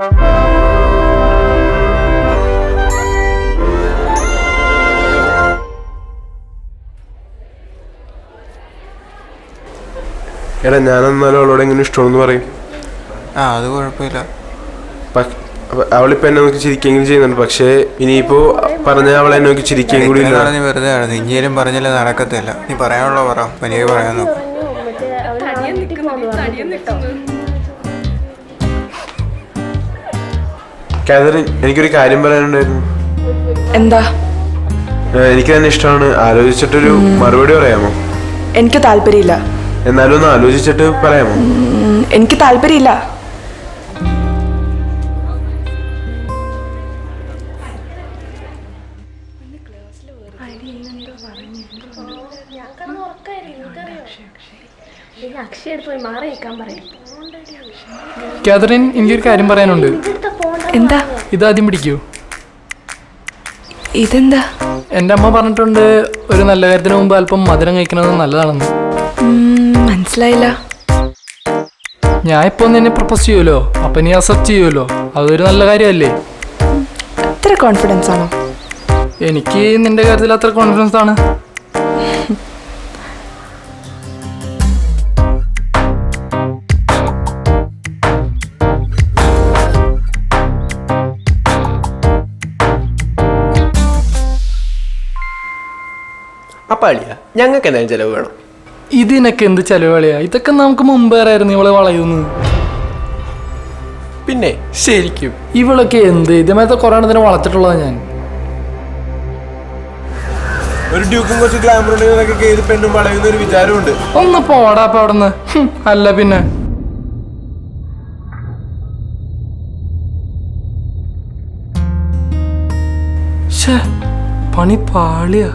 എടാ ഞാനെന്നാലും അവളോട് എങ്ങനെ ഇഷ്ടമാണെന്ന് പറയും. അത് കുഴപ്പമില്ല. അവളിപ്പോ എന്നെ നോക്കി ചിരിക്കെങ്കിലും ചെയ്യുന്നുണ്ട്. പക്ഷേ ഇനിയിപ്പോ പറഞ്ഞ അവളെ നോക്കി ചിരിക്കുകയും കൂടി ഇല്ല. വെറുതെ ആണ്. ഇനിയും പറഞ്ഞാൽ നടക്കത്തില്ല. നീ പറയാനുള്ളോ പറ. പനിയെ പറയാനോ. കാതറിൻ, എനിക്കൊരു കാര്യം പറയാനുണ്ടായിരുന്നു. എന്താ? എനിക്ക് തന്നെ ഇഷ്ടമാണ്. ആലോചിച്ചിട്ടൊരു മറുപടി പറയാമോ? എനിക്ക് താല്പര്യമില്ല. എന്നാലും ഒന്ന് ആലോചിച്ചിട്ട് പറയാമോ? എനിക്ക് താല്പര്യമില്ല. കാതറിൻ, എനിക്കൊരു കാര്യം പറയാനുണ്ട്. എന്താ? ഇതാദ്യം പിടിക്കൂ. ഇതെന്താ? എൻ്റെ അമ്മ പറഞ്ഞിട്ടുണ്ട് ഒരു നല്ല കാര്യത്തിന് മുമ്പ് അല്പം മധുരം കഴിക്കുന്നത് നല്ലതാണെന്ന്. മനസ്സിലായില്ല. ഞാൻ ഇപ്പോൾ നിന്നെ പ്രപ്പോസ് ചെയ്യുമല്ലോ, അപ്പം നീ അക്സെപ്റ്റ് ചെയ്യുമല്ലോ. അതൊരു നല്ല കാര്യമല്ലേ? അത്ര കോൺഫിഡൻസ് ആണോ? എനിക്ക് നിന്റെ കാര്യത്തിൽ അത്ര കോൺഫിഡൻസ് ആണ്. അപ്പൊ അളിയാ, ഞങ്ങൾക്ക് എന്തായാലും ചെലവ് വേണം. ഇതിനൊക്കെ എന്ത് ചെലവളിയാ? ഇതൊക്കെ നമുക്ക് മുമ്പ് അറിയായിരുന്നു ഇവളെ വളയുന്നു. പിന്നെ ശരിക്കും ഇവളൊക്കെ എന്ത് ഇതേമാരത്തെ കുറേ എണ്ണത്തിന് വളർത്തിട്ടുള്ളതാ ഞാൻ. ഒരു ഡ്യൂക്കും കുറച്ച് ഗ്ലാമർ ഉണ്ടെങ്കിൽ ഏത് പെണ്ണും വളയുന്ന ഒരു വിചാരമുണ്ട്. ഒന്ന് പോടാ അപ്പൊ അവിടുന്ന്. അല്ല പിന്നെ പണി പാളിയാ.